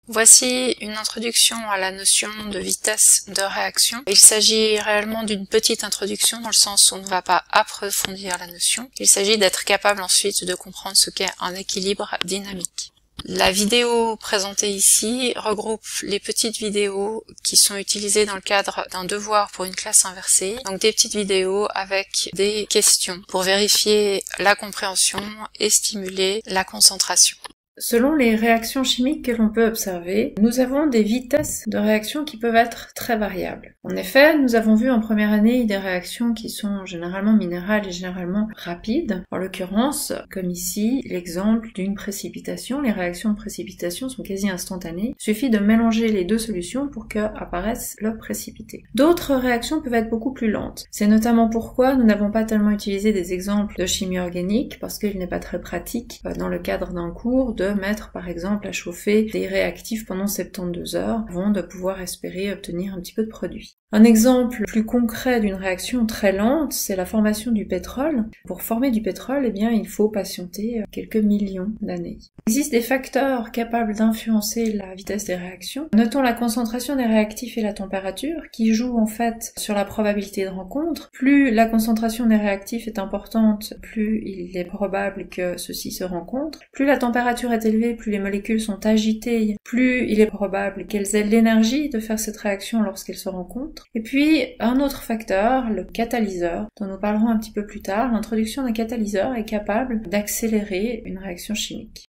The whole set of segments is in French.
Voici une introduction à la notion de vitesse de réaction. Il s'agit réellement d'une petite introduction dans le sens où on ne va pas approfondir la notion. Il s'agit d'être capable ensuite de comprendre ce qu'est un équilibre dynamique. La vidéo présentée ici regroupe les petites vidéos qui sont utilisées dans le cadre d'un devoir pour une classe inversée. Donc des petites vidéos avec des questions pour vérifier la compréhension et stimuler la concentration. Selon les réactions chimiques que l'on peut observer, nous avons des vitesses de réaction qui peuvent être très variables. En effet, nous avons vu en première année des réactions qui sont généralement minérales et généralement rapides. En l'occurrence, comme ici, l'exemple d'une précipitation. Les réactions de précipitation sont quasi instantanées. Il suffit de mélanger les deux solutions pour qu'apparaisse le précipité. D'autres réactions peuvent être beaucoup plus lentes. C'est notamment pourquoi nous n'avons pas tellement utilisé des exemples de chimie organique, parce qu'il n'est pas très pratique dans le cadre d'un cours de mettre par exemple à chauffer des réactifs pendant 72 heures avant de pouvoir espérer obtenir un petit peu de produit. Un exemple plus concret d'une réaction très lente, c'est la formation du pétrole. Pour former du pétrole, eh bien, il faut patienter quelques millions d'années. Il existe des facteurs capables d'influencer la vitesse des réactions. Notons la concentration des réactifs et la température, qui jouent en fait sur la probabilité de rencontre. Plus la concentration des réactifs est importante, plus il est probable que ceux-ci se rencontrent. Plus la température est élevée, plus les molécules sont agitées, plus il est probable qu'elles aient l'énergie de faire cette réaction lorsqu'elles se rencontrent. Et puis, un autre facteur, le catalyseur, dont nous parlerons un petit peu plus tard. L'introduction d'un catalyseur est capable d'accélérer une réaction chimique.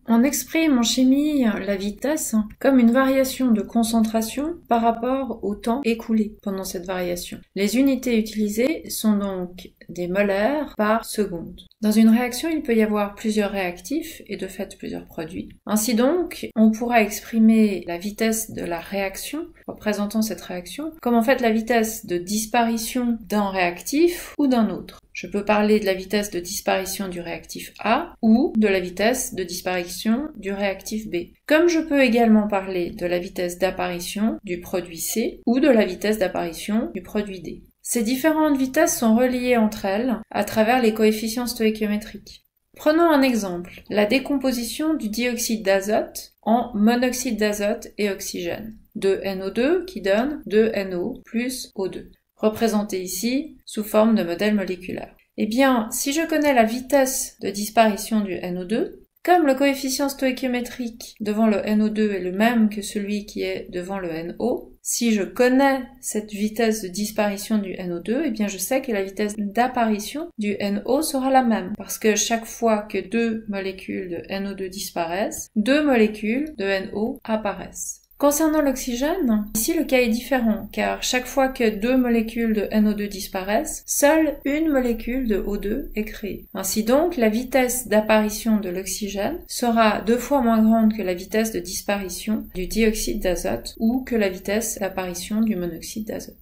On exprime en chimie la vitesse comme une variation de concentration par rapport au temps écoulé pendant cette variation. Les unités utilisées sont donc des molaires par seconde. Dans une réaction, il peut y avoir plusieurs réactifs et de fait plusieurs produits. Ainsi donc, on pourra exprimer la vitesse de la réaction, représentant cette réaction, comme en fait la vitesse de disparition d'un réactif ou d'un autre. Je peux parler de la vitesse de disparition du réactif A ou de la vitesse de disparition du réactif B. Comme je peux également parler de la vitesse d'apparition du produit C ou de la vitesse d'apparition du produit D. Ces différentes vitesses sont reliées entre elles à travers les coefficients stoïchiométriques. Prenons un exemple, la décomposition du dioxyde d'azote en monoxyde d'azote et oxygène. 2NO2 qui donne 2NO plus O2, représenté ici sous forme de modèle moléculaire. Eh bien, si je connais la vitesse de disparition du NO2, comme le coefficient stoïchiométrique devant le NO2 est le même que celui qui est devant le NO, si je connais cette vitesse de disparition du NO2, eh bien je sais que la vitesse d'apparition du NO sera la même, parce que chaque fois que deux molécules de NO2 disparaissent, deux molécules de NO apparaissent. Concernant l'oxygène, ici le cas est différent, car chaque fois que deux molécules de NO2 disparaissent, seule une molécule de O2 est créée. Ainsi donc, la vitesse d'apparition de l'oxygène sera 2 fois moins grande que la vitesse de disparition du dioxyde d'azote ou que la vitesse d'apparition du monoxyde d'azote.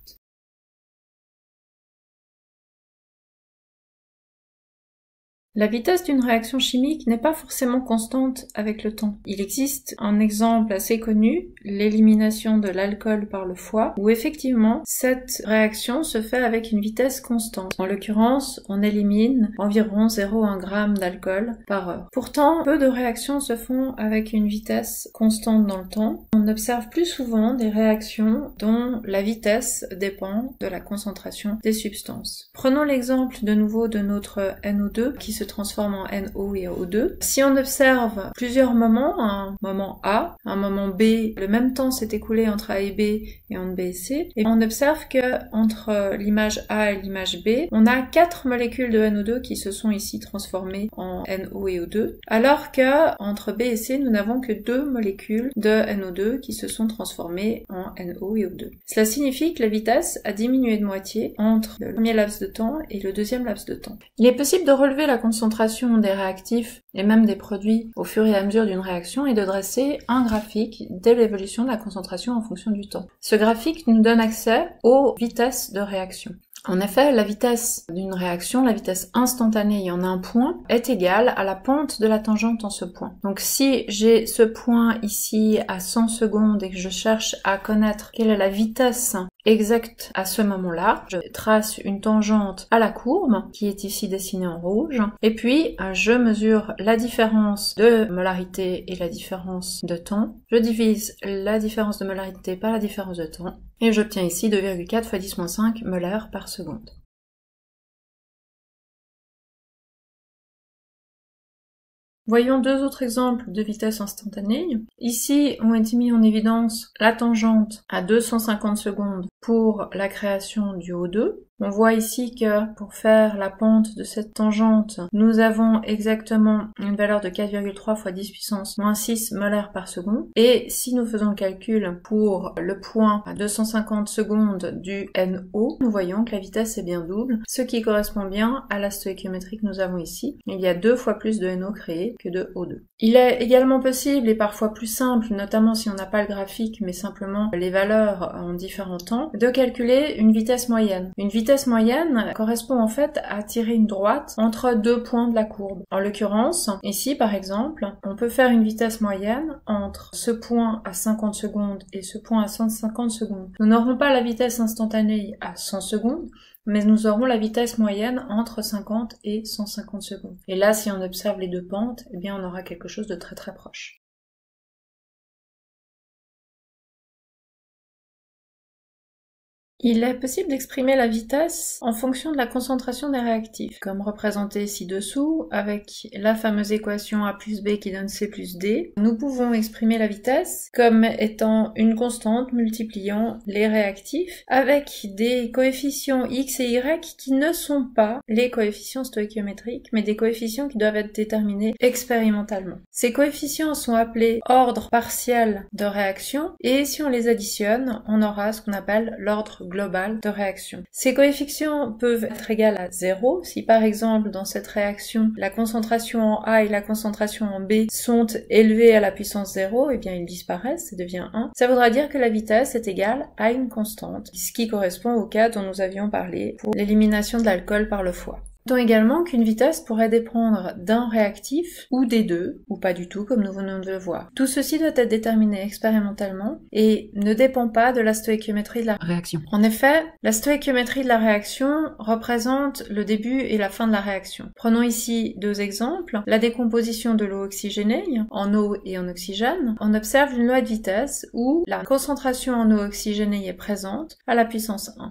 La vitesse d'une réaction chimique n'est pas forcément constante avec le temps. Il existe un exemple assez connu, l'élimination de l'alcool par le foie, où effectivement cette réaction se fait avec une vitesse constante. En l'occurrence, on élimine environ 0,1 g d'alcool par heure. Pourtant, peu de réactions se font avec une vitesse constante dans le temps. On observe plus souvent des réactions dont la vitesse dépend de la concentration des substances. Prenons l'exemple de nouveau de notre NO2 qui se transforme en NO et O2. Si on observe plusieurs moments, un moment A, un moment B, le même temps s'est écoulé entre A et B et entre B et C, et on observe que entre l'image A et l'image B, on a 4 molécules de NO2 qui se sont ici transformées en NO et O2, alors que entre B et C, nous n'avons que 2 molécules de NO2 qui se sont transformées en NO et O2. Cela signifie que la vitesse a diminué de moitié entre le premier laps de temps et le deuxième laps de temps. Il est possible de relever la concentration des réactifs et même des produits au fur et à mesure d'une réaction et de dresser un graphique de l'évolution de la concentration en fonction du temps. Ce graphique nous donne accès aux vitesses de réaction. En effet, la vitesse d'une réaction, la vitesse instantanée en un point, est égale à la pente de la tangente en ce point. Donc si j'ai ce point ici à 100 secondes et que je cherche à connaître quelle est la vitesse exact à ce moment-là. Je trace une tangente à la courbe, qui est ici dessinée en rouge, et puis je mesure la différence de molarité et la différence de temps. Je divise la différence de molarité par la différence de temps, et j'obtiens ici 2,4 fois 10-5 molaires par seconde. Voyons deux autres exemples de vitesse instantanée. Ici, on a mis en évidence la tangente à 250 secondes pour la création du O2. On voit ici que pour faire la pente de cette tangente, nous avons exactement une valeur de 4,3 fois 10 puissance moins 6 molaires par seconde. Et si nous faisons le calcul pour le point à 250 secondes du NO, nous voyons que la vitesse est bien double, ce qui correspond bien à la stoïchiométrie que nous avons ici. Il y a 2 fois plus de NO créé que de O2. Il est également possible, et parfois plus simple, notamment si on n'a pas le graphique, mais simplement les valeurs en différents temps, de calculer une vitesse moyenne. Une vitesse moyenne correspond en fait à tirer une droite entre deux points de la courbe. En l'occurrence, ici par exemple, on peut faire une vitesse moyenne entre ce point à 50 secondes et ce point à 150 secondes. Nous n'aurons pas la vitesse instantanée à 100 secondes, mais nous aurons la vitesse moyenne entre 50 et 150 secondes. Et là, si on observe les deux pentes, eh bien on aura quelque chose de très très proche. Il est possible d'exprimer la vitesse en fonction de la concentration des réactifs, comme représenté ci-dessous avec la fameuse équation A plus B qui donne C plus D. Nous pouvons exprimer la vitesse comme étant une constante multipliant les réactifs avec des coefficients X et Y qui ne sont pas les coefficients stoïchiométriques, mais des coefficients qui doivent être déterminés expérimentalement. Ces coefficients sont appelés ordre partiel de réaction et si on les additionne, on aura ce qu'on appelle l'ordre global de réaction. Ces coefficients peuvent être égaux à 0. Si par exemple dans cette réaction la concentration en A et la concentration en B sont élevées à la puissance 0, eh bien ils disparaissent, ça devient 1. Ça voudra dire que la vitesse est égale à une constante, ce qui correspond au cas dont nous avions parlé pour l'élimination de l'alcool par le foie. Notons également qu'une vitesse pourrait dépendre d'un réactif ou des deux, ou pas du tout comme nous venons de le voir. Tout ceci doit être déterminé expérimentalement et ne dépend pas de la stoïchiométrie de la réaction. En effet, la stoïchiométrie de la réaction représente le début et la fin de la réaction. Prenons ici deux exemples. La décomposition de l'eau oxygénée en eau et en oxygène. On observe une loi de vitesse où la concentration en eau oxygénée est présente à la puissance 1.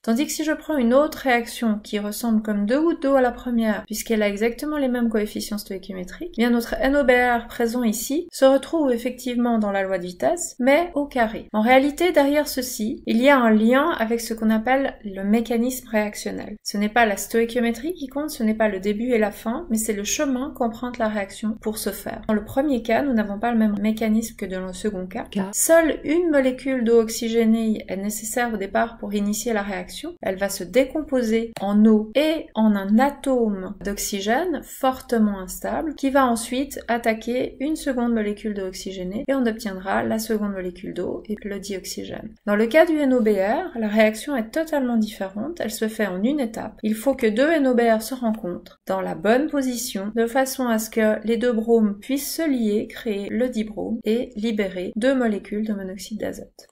Tandis que si je prends une autre réaction qui ressemble comme deux gouttes d'eau à la première, puisqu'elle a exactement les mêmes coefficients stoïchiométriques, bien notre NOBR présent ici se retrouve effectivement dans la loi de vitesse, mais au carré. En réalité, derrière ceci, il y a un lien avec ce qu'on appelle le mécanisme réactionnel. Ce n'est pas la stoïchiométrie qui compte, ce n'est pas le début et la fin, mais c'est le chemin qu'emprunte la réaction pour se faire. Dans le premier cas, nous n'avons pas le même mécanisme que dans le second cas. Seule une molécule d'eau oxygénée est nécessaire au départ pour initier la réaction. Elle va se décomposer en eau et en un atome d'oxygène fortement instable qui va ensuite attaquer une seconde molécule d'eau oxygénée et on obtiendra la seconde molécule d'eau et le dioxygène. Dans le cas du NOBR, la réaction est totalement différente, elle se fait en une étape. Il faut que deux NOBR se rencontrent dans la bonne position de façon à ce que les deux bromes puissent se lier, créer le dibrome et libérer deux molécules de monoxyde d'azote.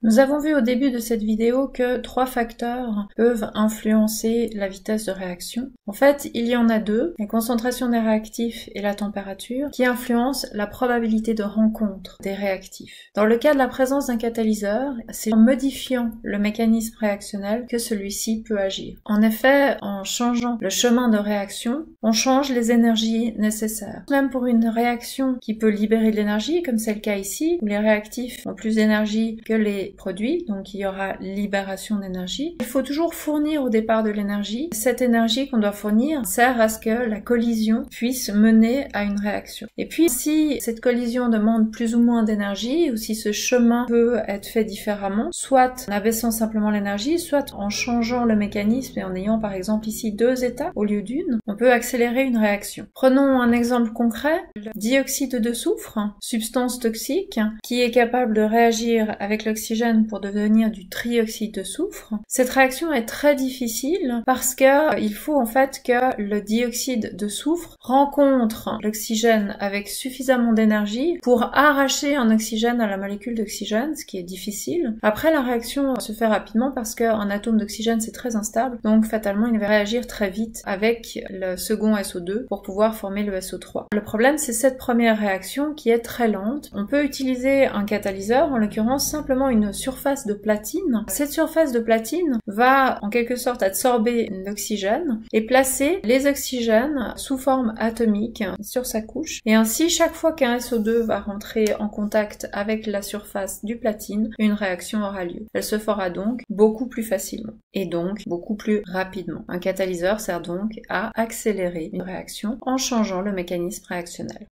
Nous avons vu au début de cette vidéo que 3 facteurs peuvent influencer la vitesse de réaction. En fait, il y en a 2, la concentration des réactifs et la température, qui influencent la probabilité de rencontre des réactifs. Dans le cas de la présence d'un catalyseur, c'est en modifiant le mécanisme réactionnel que celui-ci peut agir. En effet, en changeant le chemin de réaction, on change les énergies nécessaires. Même pour une réaction qui peut libérer de l'énergie, comme c'est le cas ici, où les réactifs ont plus d'énergie que les produits, donc il y aura libération d'énergie. Il faut toujours fournir au départ de l'énergie. Cette énergie qu'on doit fournir sert à ce que la collision puisse mener à une réaction. Et puis si cette collision demande plus ou moins d'énergie, ou si ce chemin peut être fait différemment, soit en abaissant simplement l'énergie, soit en changeant le mécanisme et en ayant par exemple ici 2 étapes au lieu d'une, on peut accélérer une réaction. Prenons un exemple concret, le dioxyde de soufre, substance toxique, qui est capable de réagir avec l'oxygène l'oxygène pour devenir du trioxyde de soufre. Cette réaction est très difficile parce que il faut en fait que le dioxyde de soufre rencontre l'oxygène avec suffisamment d'énergie pour arracher un oxygène à la molécule d'oxygène, ce qui est difficile. Après, la réaction se fait rapidement parce qu'un atome d'oxygène c'est très instable, donc fatalement il va réagir très vite avec le second SO2 pour pouvoir former le SO3. Le problème, c'est cette première réaction qui est très lente. On peut utiliser un catalyseur, en l'occurrence simplement une surface de platine. Cette surface de platine va en quelque sorte absorber l'oxygène et placer les oxygènes sous forme atomique sur sa couche. Et ainsi, chaque fois qu'un SO2 va rentrer en contact avec la surface du platine, une réaction aura lieu. Elle se fera donc beaucoup plus facilement et donc beaucoup plus rapidement. Un catalyseur sert donc à accélérer une réaction en changeant le mécanisme réactionnel.